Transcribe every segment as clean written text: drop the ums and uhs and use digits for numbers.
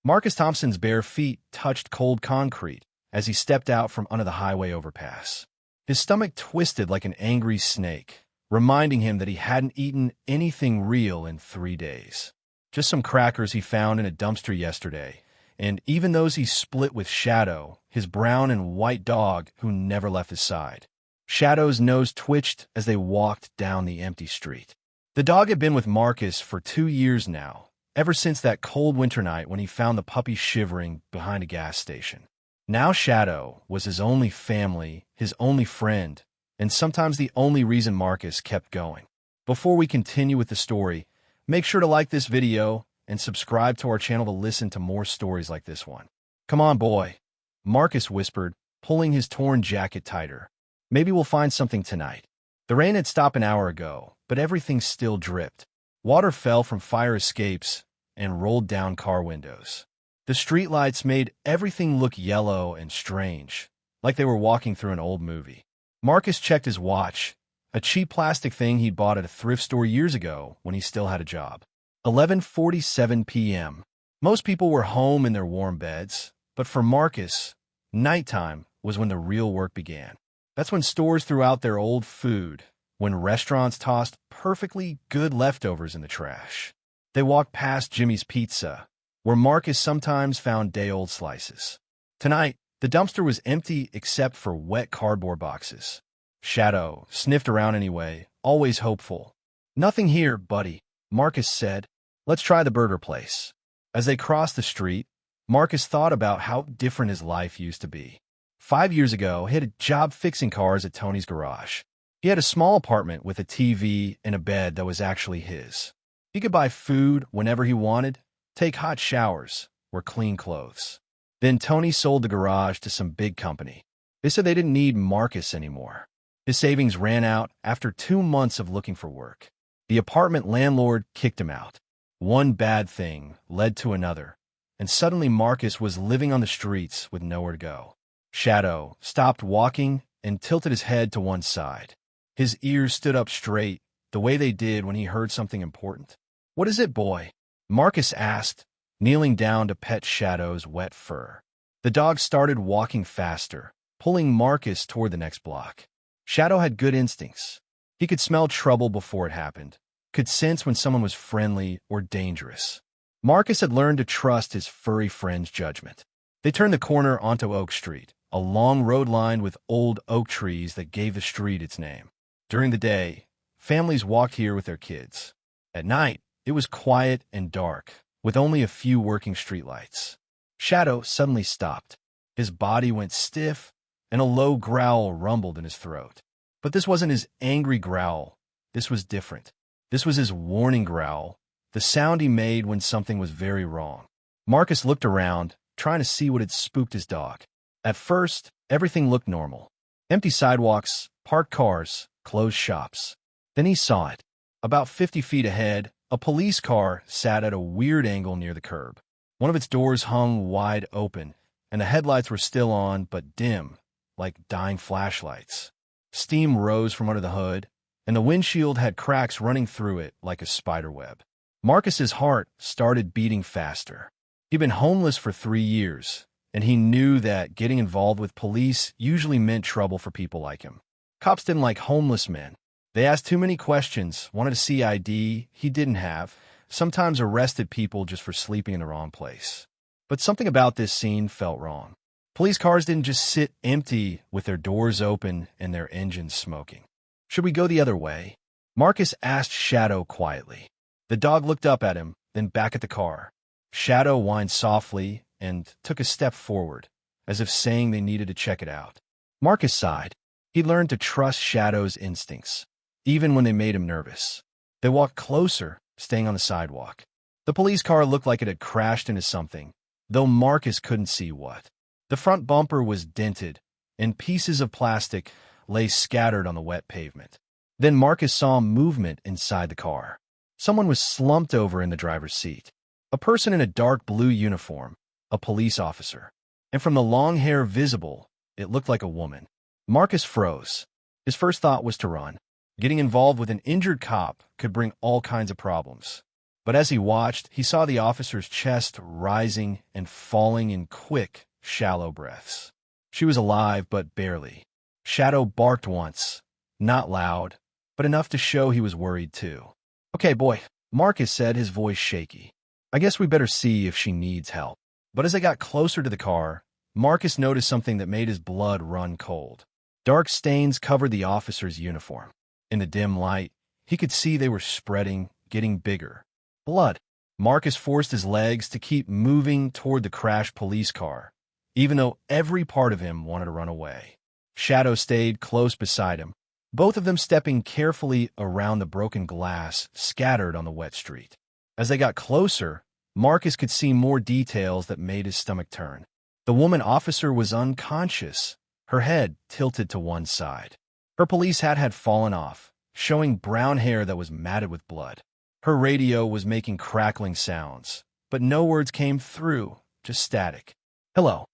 Marcus Thompson's bare feet touched cold concrete as he stepped out from under the highway overpass. His stomach twisted like an angry snake, reminding him that he hadn't eaten anything real in 3 days. Just some crackers he found in a dumpster yesterday, and even those he split with Shadow, his brown and white dog who never left his side. Shadow's nose twitched as they walked down the empty street. The dog had been with Marcus for 2 years now, ever since that cold winter night when he found the puppy shivering behind a gas station. Now Shadow was his only family, his only friend, and sometimes the only reason Marcus kept going. Before we continue with the story, make sure to like this video and subscribe to our channel to listen to more stories like this one. "Come on, boy," Marcus whispered, pulling his torn jacket tighter. "Maybe we'll find something tonight." The rain had stopped an hour ago, but everything still dripped. Water fell from fire escapes and rolled down car windows. The streetlights made everything look yellow and strange, like they were walking through an old movie. Marcus checked his watch, a cheap plastic thing he'd bought at a thrift store years ago when he still had a job. 11:47 p.m. Most people were home in their warm beds, but for Marcus, nighttime was when the real work began. That's when stores threw out their old food, when restaurants tossed perfectly good leftovers in the trash. They walked past Jimmy's Pizza, where Marcus sometimes found day-old slices. Tonight, the dumpster was empty except for wet cardboard boxes. Shadow sniffed around anyway, always hopeful. "Nothing here, buddy," Marcus said. "Let's try the burger place." As they crossed the street, Marcus thought about how different his life used to be. 5 years ago, he had a job fixing cars at Tony's garage. He had a small apartment with a TV and a bed that was actually his. He could buy food whenever he wanted, take hot showers, wear clean clothes. Then Tony sold the garage to some big company. They said they didn't need Marcus anymore. His savings ran out after 2 months of looking for work. The apartment landlord kicked him out. One bad thing led to another, and suddenly Marcus was living on the streets with nowhere to go. Shadow stopped walking and tilted his head to one side. His ears stood up straight, the way they did when he heard something important. "What is it, boy?" Marcus asked, kneeling down to pet Shadow's wet fur. The dog started walking faster, pulling Marcus toward the next block. Shadow had good instincts. He could smell trouble before it happened, could sense when someone was friendly or dangerous. Marcus had learned to trust his furry friend's judgment. They turned the corner onto Oak Street, a long road lined with old oak trees that gave the street its name. During the day, families walked here with their kids. At night, it was quiet and dark, with only a few working streetlights. Shadow suddenly stopped. His body went stiff, and a low growl rumbled in his throat. But this wasn't his angry growl. This was different. This was his warning growl, the sound he made when something was very wrong. Marcus looked around, trying to see what had spooked his dog. At first, everything looked normal. Empty sidewalks, parked cars, closed shops. Then he saw it. About 50 feet ahead, a police car sat at a weird angle near the curb. One of its doors hung wide open, and the headlights were still on but dim, like dying flashlights. Steam rose from under the hood, and the windshield had cracks running through it like a spider web. Marcus's heart started beating faster. He'd been homeless for 3 years, and he knew that getting involved with police usually meant trouble for people like him. Cops didn't like homeless men. They asked too many questions, wanted to see ID he didn't have, sometimes arrested people just for sleeping in the wrong place. But something about this scene felt wrong. Police cars didn't just sit empty with their doors open and their engines smoking. "Should we go the other way?" Marcus asked Shadow quietly. The dog looked up at him, then back at the car. Shadow whined softly and took a step forward, as if saying they needed to check it out. Marcus sighed. He learned to trust Shadow's instincts, even when they made him nervous. They walked closer, staying on the sidewalk. The police car looked like it had crashed into something, though Marcus couldn't see what. The front bumper was dented, and pieces of plastic lay scattered on the wet pavement. Then Marcus saw movement inside the car. Someone was slumped over in the driver's seat. A person in a dark blue uniform, a police officer. And from the long hair visible, it looked like a woman. Marcus froze. His first thought was to run. Getting involved with an injured cop could bring all kinds of problems. But as he watched, he saw the officer's chest rising and falling in quick, shallow breaths. She was alive, but barely. Shadow barked once, not loud, but enough to show he was worried too. "Okay, boy," Marcus said, his voice shaky. "I guess we better see if she needs help." But as they got closer to the car, Marcus noticed something that made his blood run cold. Dark stains covered the officer's uniform. In the dim light, he could see they were spreading, getting bigger. Blood. Marcus forced his legs to keep moving toward the crashed police car, even though every part of him wanted to run away. Shadow stayed close beside him, both of them stepping carefully around the broken glass scattered on the wet street. As they got closer, Marcus could see more details that made his stomach turn. The woman officer was unconscious, her head tilted to one side. Her police hat had fallen off, showing brown hair that was matted with blood. Her radio was making crackling sounds, but no words came through, just static. "Hello,"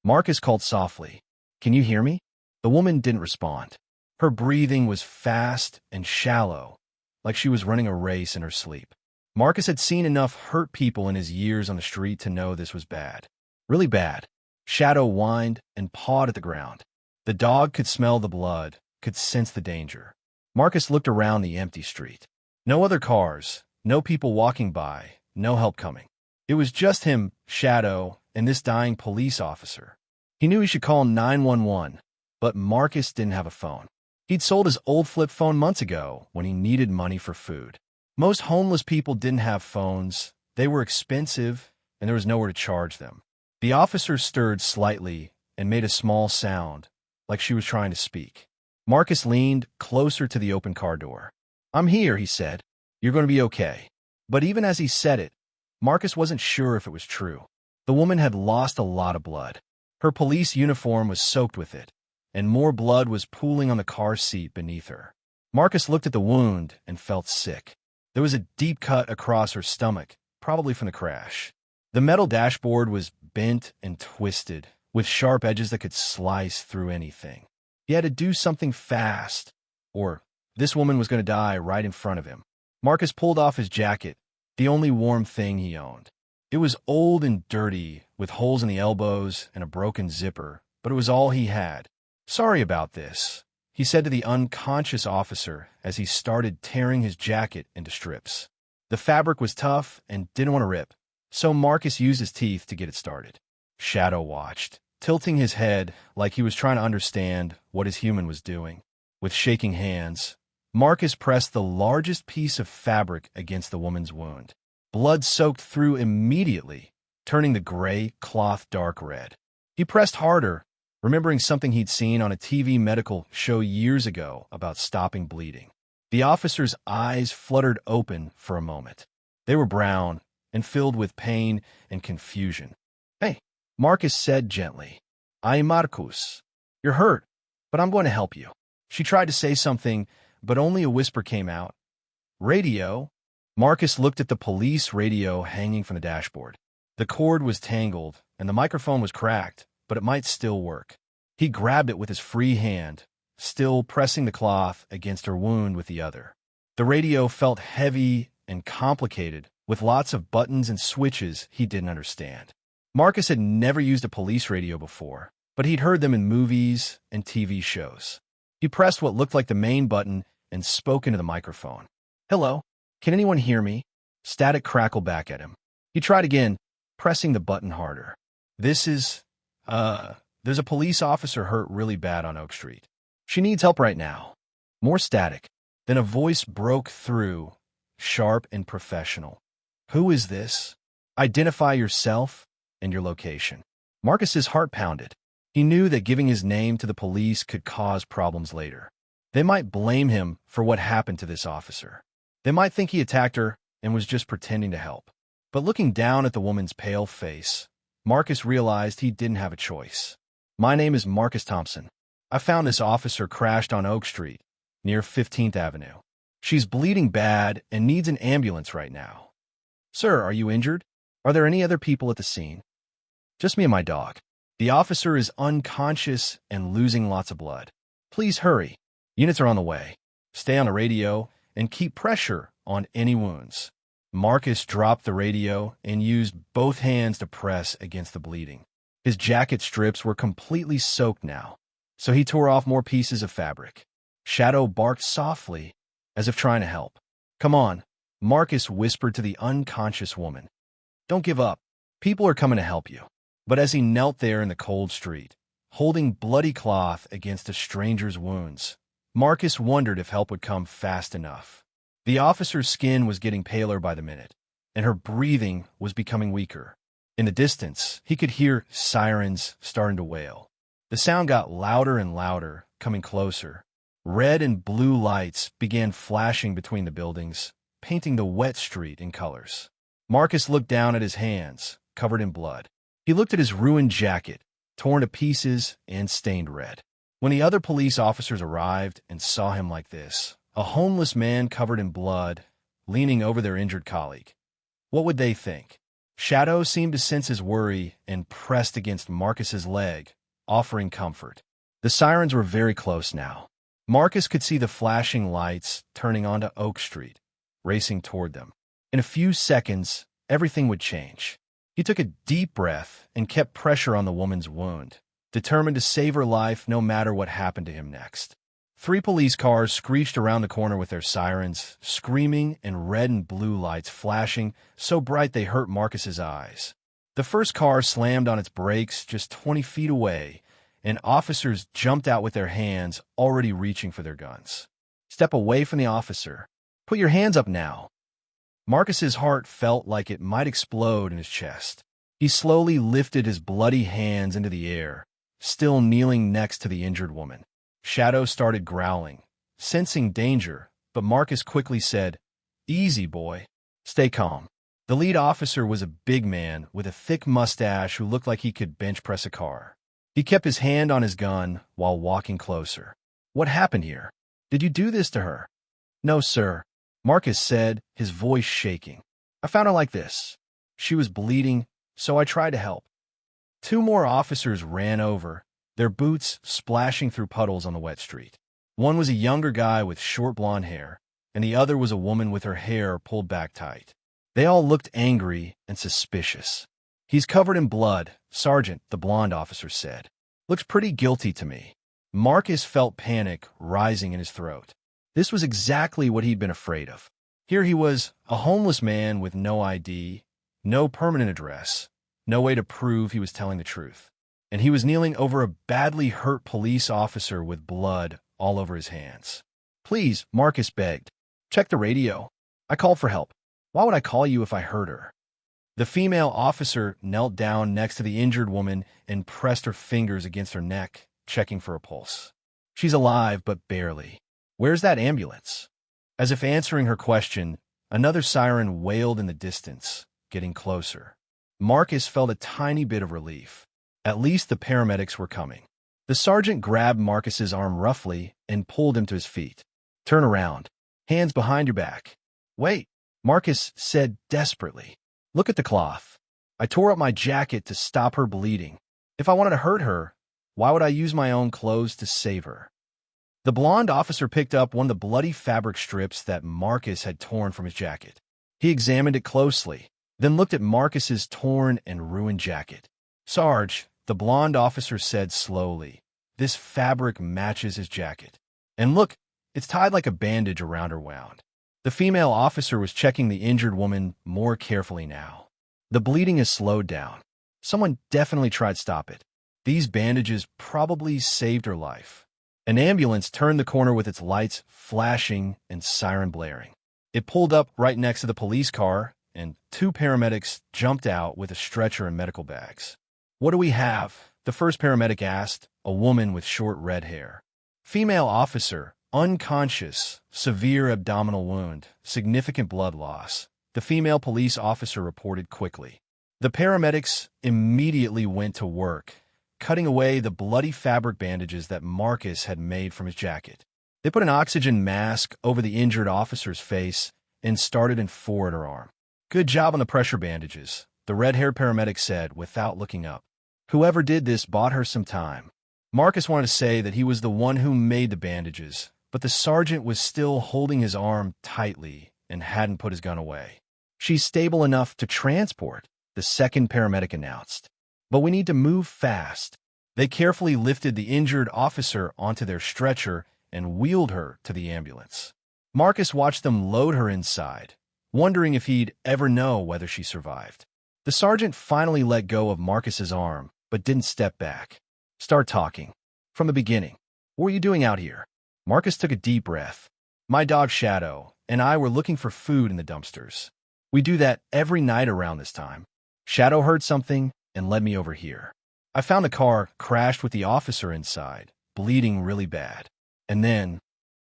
Marcus called softly. "Can you hear me?" The woman didn't respond. Her breathing was fast and shallow, like she was running a race in her sleep. Marcus had seen enough hurt people in his years on the street to know this was bad. Really bad. Shadow whined and pawed at the ground. The dog could smell the blood, could sense the danger. Marcus looked around the empty street. No other cars, no people walking by, no help coming. It was just him, Shadow, and this dying police officer. He knew he should call 911, but Marcus didn't have a phone. He'd sold his old flip phone months ago when he needed money for food. Most homeless people didn't have phones. They were expensive, and there was nowhere to charge them. The officer stirred slightly and made a small sound, like she was trying to speak. Marcus leaned closer to the open car door. "I'm here," he said. "You're going to be okay." But even as he said it, Marcus wasn't sure if it was true. The woman had lost a lot of blood. Her police uniform was soaked with it, and more blood was pooling on the car seat beneath her. Marcus looked at the wound and felt sick. There was a deep cut across her stomach, probably from the crash. The metal dashboard was bent and twisted, with sharp edges that could slice through anything. He had to do something fast, or this woman was going to die right in front of him. Marcus pulled off his jacket, the only warm thing he owned. It was old and dirty, with holes in the elbows and a broken zipper, but it was all he had. "Sorry about this," he said to the unconscious officer as he started tearing his jacket into strips. The fabric was tough and didn't want to rip, so Marcus used his teeth to get it started. Shadow watched, tilting his head like he was trying to understand what his human was doing. With shaking hands, Marcus pressed the largest piece of fabric against the woman's wound. Blood soaked through immediately, turning the gray cloth dark red. He pressed harder, remembering something he'd seen on a TV medical show years ago about stopping bleeding. The officer's eyes fluttered open for a moment. They were brown and filled with pain and confusion. "Hey," Marcus said gently. "I'm Marcus. You're hurt, but I'm going to help you." She tried to say something, but only a whisper came out. "Radio?" Marcus looked at the police radio hanging from the dashboard. The cord was tangled, and the microphone was cracked, but it might still work. He grabbed it with his free hand, still pressing the cloth against her wound with the other. The radio felt heavy and complicated, with lots of buttons and switches he didn't understand. Marcus had never used a police radio before, but he'd heard them in movies and TV shows. He pressed what looked like the main button and spoke into the microphone. "Hello, can anyone hear me?" Static crackled back at him. He tried again, pressing the button harder. There's a police officer hurt really bad on Oak Street. She needs help right now." More static. Then a voice broke through, sharp and professional. "Who is this? Identify yourself and your location." Marcus's heart pounded. He knew that giving his name to the police could cause problems later. They might blame him for what happened to this officer. They might think he attacked her and was just pretending to help. But looking down at the woman's pale face, Marcus realized he didn't have a choice. "My name is Marcus Thompson. I found this officer crashed on Oak Street, near 15th Avenue. She's bleeding bad and needs an ambulance right now." "Sir, are you injured? Are there any other people at the scene?" "Just me and my dog. The officer is unconscious and losing lots of blood. Please hurry. Units are on the way. Stay on the radio and keep pressure on any wounds." Marcus dropped the radio and used both hands to press against the bleeding. His jacket strips were completely soaked now, so he tore off more pieces of fabric. Shadow barked softly, as if trying to help. "Come on," Marcus whispered to the unconscious woman. "Don't give up. People are coming to help you." But as he knelt there in the cold street, holding bloody cloth against a stranger's wounds, Marcus wondered if help would come fast enough. The officer's skin was getting paler by the minute, and her breathing was becoming weaker. In the distance, he could hear sirens starting to wail. The sound got louder and louder, coming closer. Red and blue lights began flashing between the buildings, painting the wet street in colors. Marcus looked down at his hands, covered in blood. He looked at his ruined jacket, torn to pieces and stained red. When the other police officers arrived and saw him like this, a homeless man covered in blood, leaning over their injured colleague, what would they think? Shadow seemed to sense his worry and pressed against Marcus's leg, offering comfort. The sirens were very close now. Marcus could see the flashing lights turning onto Oak Street, racing toward them. In a few seconds, everything would change. He took a deep breath and kept pressure on the woman's wound, determined to save her life no matter what happened to him next. 3 police cars screeched around the corner with their sirens, screaming and red and blue lights flashing so bright they hurt Marcus's eyes. The first car slammed on its brakes just 20 feet away, and officers jumped out with their hands already reaching for their guns. "Step away from the officer. Put your hands up now." Marcus's heart felt like it might explode in his chest. He slowly lifted his bloody hands into the air, still kneeling next to the injured woman. Shadow started growling, sensing danger, but Marcus quickly said, "Easy, boy. Stay calm." The lead officer was a big man with a thick mustache who looked like he could bench press a car. He kept his hand on his gun while walking closer. "What happened here? Did you do this to her?" "No, sir," Marcus said, his voice shaking. "I found her like this. She was bleeding, so I tried to help." 2 more officers ran over, their boots splashing through puddles on the wet street. One was a younger guy with short blonde hair, and the other was a woman with her hair pulled back tight. They all looked angry and suspicious. "He's covered in blood, Sergeant," the blonde officer said. "Looks pretty guilty to me." Marcus felt panic rising in his throat. This was exactly what he'd been afraid of. Here he was, a homeless man with no ID, no permanent address, no way to prove he was telling the truth. And he was kneeling over a badly hurt police officer with blood all over his hands. "Please," Marcus begged, "check the radio. I called for help. Why would I call you if I hurt her?" The female officer knelt down next to the injured woman and pressed her fingers against her neck, checking for a pulse. "She's alive, but barely. Where's that ambulance?" As if answering her question, another siren wailed in the distance, getting closer. Marcus felt a tiny bit of relief. At least the paramedics were coming. The sergeant grabbed Marcus's arm roughly and pulled him to his feet. "Turn around. Hands behind your back." "Wait," Marcus said desperately. "Look at the cloth. I tore up my jacket to stop her bleeding. If I wanted to hurt her, why would I use my own clothes to save her?" The blonde officer picked up one of the bloody fabric strips that Marcus had torn from his jacket. He examined it closely, then looked at Marcus's torn and ruined jacket. "Sarge," the blonde officer said slowly, "this fabric matches his jacket. And look, it's tied like a bandage around her wound." The female officer was checking the injured woman more carefully now. "The bleeding has slowed down. Someone definitely tried to stop it. These bandages probably saved her life." An ambulance turned the corner with its lights flashing and siren blaring. It pulled up right next to the police car, and 2 paramedics jumped out with a stretcher and medical bags. "What do we have?" the first paramedic asked, a woman with short red hair. "Female officer, unconscious, severe abdominal wound, significant blood loss," the female police officer reported quickly. The paramedics immediately went to work, cutting away the bloody fabric bandages that Marcus had made from his jacket. They put an oxygen mask over the injured officer's face and started in forward her arm. "Good job on the pressure bandages," the red-haired paramedic said without looking up. Whoever did this bought her some time. Marcus wanted to say that he was the one who made the bandages, but the sergeant was still holding his arm tightly and hadn't put his gun away. She's stable enough to transport, the second paramedic announced. But we need to move fast. They carefully lifted the injured officer onto their stretcher and wheeled her to the ambulance. Marcus watched them load her inside, wondering if he'd ever know whether she survived. The sergeant finally let go of Marcus's arm, but didn't step back. Start talking. From the beginning. What were you doing out here? Marcus took a deep breath. My dog Shadow and I were looking for food in the dumpsters. We do that every night around this time. Shadow heard something and led me over here. I found a car crashed with the officer inside, bleeding really bad. And then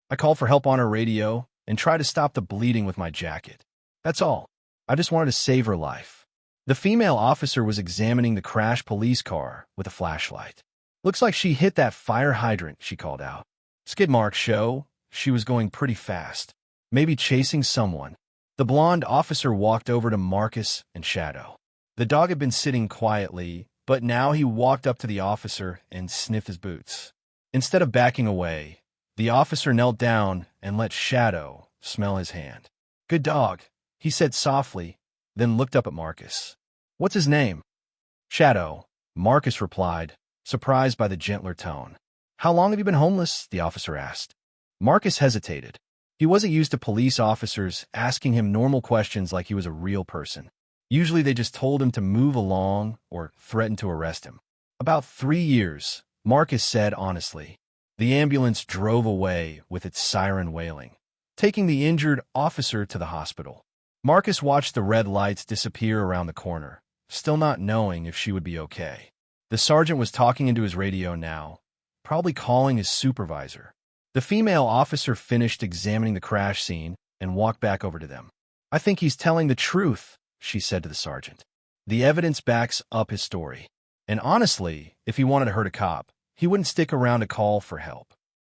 I called for help on her radio and tried to stop the bleeding with my jacket. That's all. I just wanted to save her life. The female officer was examining the crashed police car with a flashlight. Looks like she hit that fire hydrant, she called out. Skid marks show she was going pretty fast, maybe chasing someone. The blonde officer walked over to Marcus and Shadow. The dog had been sitting quietly, but now he walked up to the officer and sniffed his boots. Instead of backing away, the officer knelt down and let Shadow smell his hand. Good dog, he said softly, then looked up at Marcus. What's his name? Shadow, Marcus replied, surprised by the gentler tone. How long have you been homeless? The officer asked. Marcus hesitated. He wasn't used to police officers asking him normal questions like he was a real person. Usually they just told him to move along or threatened to arrest him. About 3 years, Marcus said honestly. The ambulance drove away with its siren wailing, taking the injured officer to the hospital. Marcus watched the red lights disappear around the corner, still not knowing if she would be okay. The sergeant was talking into his radio now, probably calling his supervisor. The female officer finished examining the crash scene and walked back over to them. I think he's telling the truth, she said to the sergeant. The evidence backs up his story. And honestly, if he wanted to hurt a cop, he wouldn't stick around to call for help.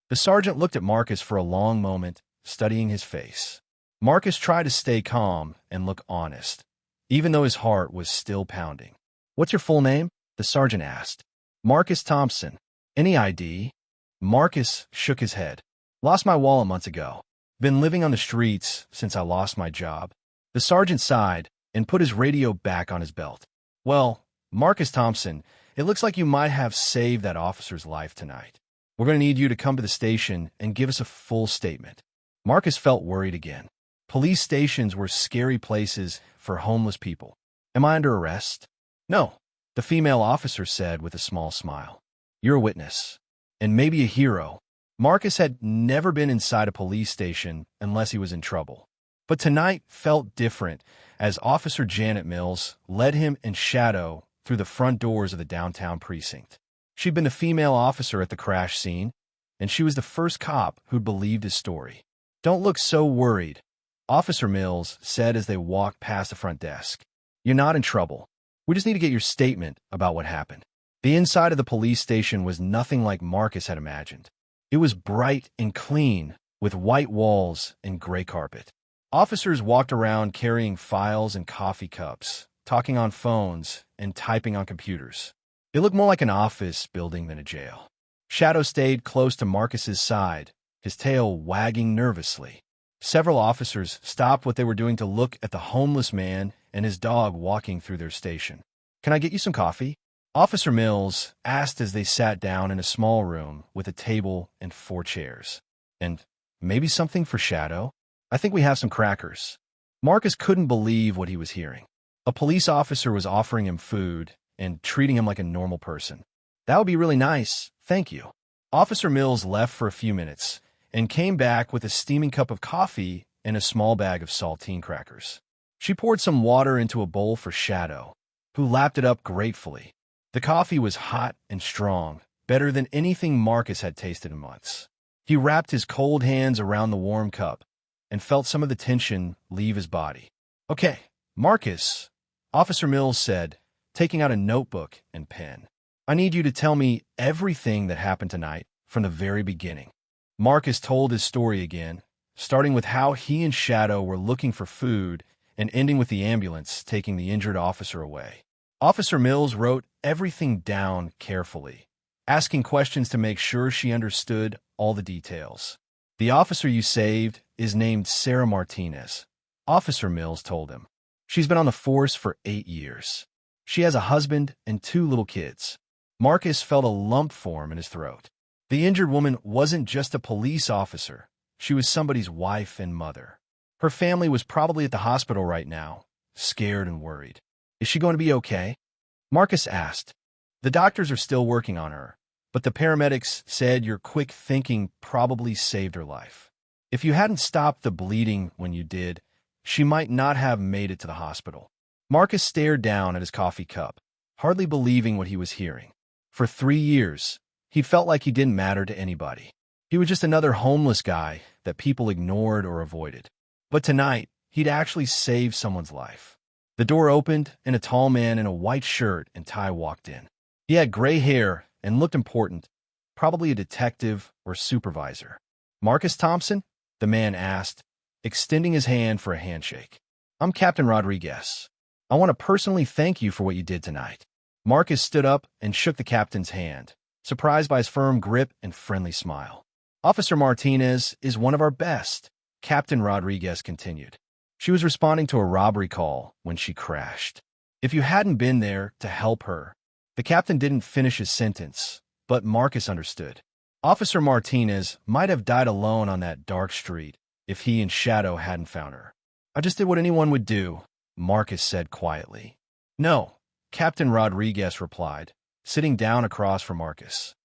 The sergeant looked at Marcus for a long moment, studying his face. Marcus tried to stay calm and look honest, even though his heart was still pounding. What's your full name? The sergeant asked. Marcus Thompson. Any ID? Marcus shook his head. Lost my wallet months ago. Been living on the streets since I lost my job. The sergeant sighed and put his radio back on his belt. Well, Marcus Thompson, it looks like you might have saved that officer's life tonight. We're going to need you to come to the station and give us a full statement. Marcus felt worried again. Police stations were scary places for homeless people. Am I under arrest? No, the female officer said with a small smile. You're a witness. And maybe a hero. Marcus had never been inside a police station unless he was in trouble. But tonight felt different as Officer Janet Mills led him and Shadow through the front doors of the downtown precinct. She'd been the female officer at the crash scene, and she was the first cop who'd believed his story. Don't look so worried, Officer Mills said as they walked past the front desk. You're not in trouble. We just need to get your statement about what happened. The inside of the police station was nothing like Marcus had imagined. It was bright and clean, with white walls and gray carpet. Officers walked around carrying files and coffee cups, talking on phones and typing on computers. It looked more like an office building than a jail. Shadow stayed close to Marcus's side, his tail wagging nervously. Several officers stopped what they were doing to look at the homeless man and his dog walking through their station. Can I get you some coffee? Officer Mills asked as they sat down in a small room with a table and 4 chairs. And maybe something for Shadow? I think we have some crackers. Marcus couldn't believe what he was hearing. A police officer was offering him food and treating him like a normal person. That would be really nice, thank you. Officer Mills left for a few minutes and came back with a steaming cup of coffee and a small bag of saltine crackers. She poured some water into a bowl for Shadow, who lapped it up gratefully. The coffee was hot and strong, better than anything Marcus had tasted in months. He wrapped his cold hands around the warm cup and felt some of the tension leave his body. Okay, Marcus, Officer Mills said, taking out a notebook and pen. I need you to tell me everything that happened tonight from the very beginning. Marcus told his story again, starting with how he and Shadow were looking for food and ending with the ambulance taking the injured officer away. Officer Mills wrote everything down carefully, asking questions to make sure she understood all the details. The officer you saved is named Sarah Martinez, Officer Mills told him. She's been on the force for 8 years. She has a husband and 2 little kids. Marcus felt a lump form in his throat. The injured woman wasn't just a police officer. She was somebody's wife and mother. Her family was probably at the hospital right now, scared and worried. Is she going to be okay? Marcus asked. The doctors are still working on her, but the paramedics said your quick thinking probably saved her life. If you hadn't stopped the bleeding when you did, she might not have made it to the hospital. Marcus stared down at his coffee cup, hardly believing what he was hearing. For 3 years, he felt like he didn't matter to anybody. He was just another homeless guy that people ignored or avoided. But tonight, he'd actually saved someone's life. The door opened, and a tall man in a white shirt and tie walked in. He had gray hair and looked important, probably a detective or supervisor. Marcus Thompson? The man asked, extending his hand for a handshake. I'm Captain Rodriguez. I want to personally thank you for what you did tonight. Marcus stood up and shook the captain's hand, surprised by his firm grip and friendly smile. Officer Martinez is one of our best, Captain Rodriguez continued. She was responding to a robbery call when she crashed. If you hadn't been there to help her, the captain didn't finish his sentence, but Marcus understood. Officer Martinez might have died alone on that dark street if he and Shadow hadn't found her. I just did what anyone would do, Marcus said quietly. No, Captain Rodriguez replied, sitting down across from Marcus.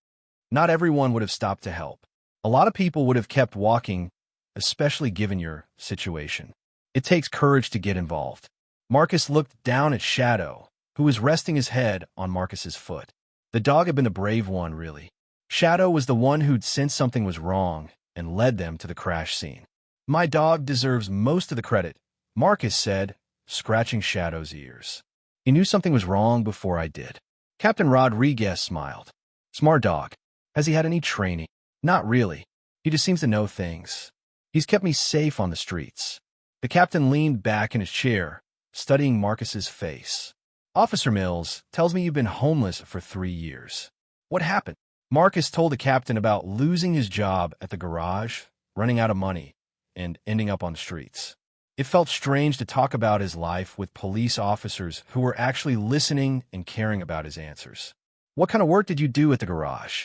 Not everyone would have stopped to help. A lot of people would have kept walking, especially given your situation. It takes courage to get involved. Marcus looked down at Shadow, who was resting his head on Marcus's foot. The dog had been a brave one, really. Shadow was the one who'd sensed something was wrong and led them to the crash scene. My dog deserves most of the credit, Marcus said, scratching Shadow's ears. He knew something was wrong before I did. Captain Rodriguez smiled. Smart dog. Has he had any training? Not really. He just seems to know things. He's kept me safe on the streets. The captain leaned back in his chair, studying Marcus's face. Officer Mills tells me you've been homeless for 3 years. What happened? Marcus told the captain about losing his job at the garage, running out of money, and ending up on the streets. It felt strange to talk about his life with police officers who were actually listening and caring about his answers. What kind of work did you do at the garage?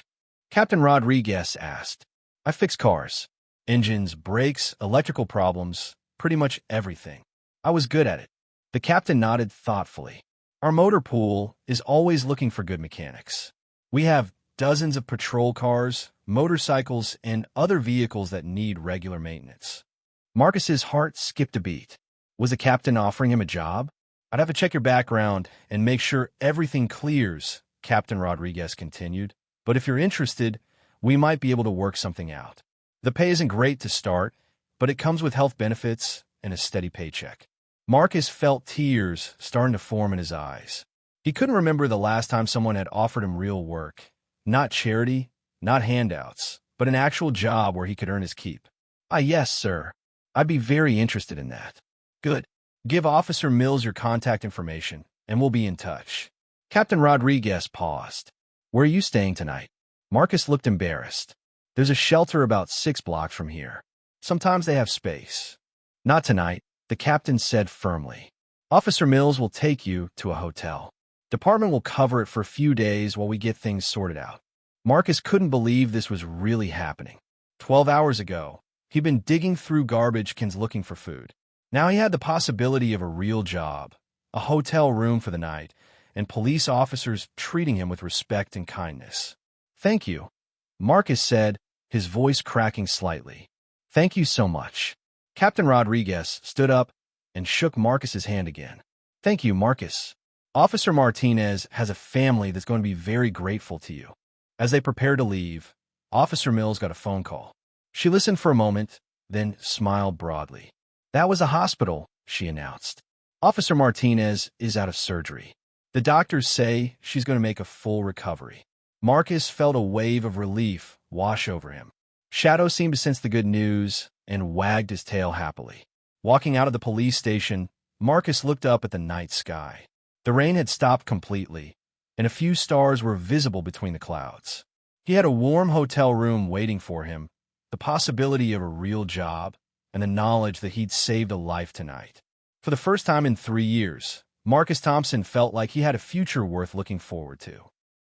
Captain Rodriguez asked. I fix cars. Engines, brakes, electrical problems, pretty much everything. I was good at it. The captain nodded thoughtfully. Our motor pool is always looking for good mechanics. We have dozens of patrol cars, motorcycles, and other vehicles that need regular maintenance. Marcus's heart skipped a beat. Was the captain offering him a job? I'd have to check your background and make sure everything clears, Captain Rodriguez continued. But if you're interested, we might be able to work something out. The pay isn't great to start, but it comes with health benefits and a steady paycheck. Marcus felt tears starting to form in his eyes. He couldn't remember the last time someone had offered him real work. Not charity, not handouts, but an actual job where he could earn his keep. Yes, sir. I'd be very interested in that. Good. Give Officer Mills your contact information, and we'll be in touch. Captain Rodriguez paused. Where are you staying tonight? Marcus looked embarrassed. There's a shelter about 6 blocks from here. Sometimes they have space. Not tonight, the captain said firmly. Officer Mills will take you to a hotel. Department will cover it for a few days while we get things sorted out. Marcus couldn't believe this was really happening. 12 hours ago, he'd been digging through garbage cans looking for food. Now he had the possibility of a real job, a hotel room for the night, and police officers treating him with respect and kindness. Thank you, Marcus said, his voice cracking slightly. Thank you so much. Captain Rodriguez stood up and shook Marcus's hand again. Thank you, Marcus. Officer Martinez has a family that's going to be very grateful to you. As they prepared to leave, Officer Mills got a phone call. She listened for a moment, then smiled broadly. That was a hospital, she announced. Officer Martinez is out of surgery. The doctors say she's going to make a full recovery. Marcus felt a wave of relief wash over him. Shadow seemed to sense the good news and wagged his tail happily. Walking out of the police station, Marcus looked up at the night sky. The rain had stopped completely, and a few stars were visible between the clouds. He had a warm hotel room waiting for him, the possibility of a real job, and the knowledge that he'd saved a life tonight. For the first time in 3 years, Marcus Thompson felt like he had a future worth looking forward to.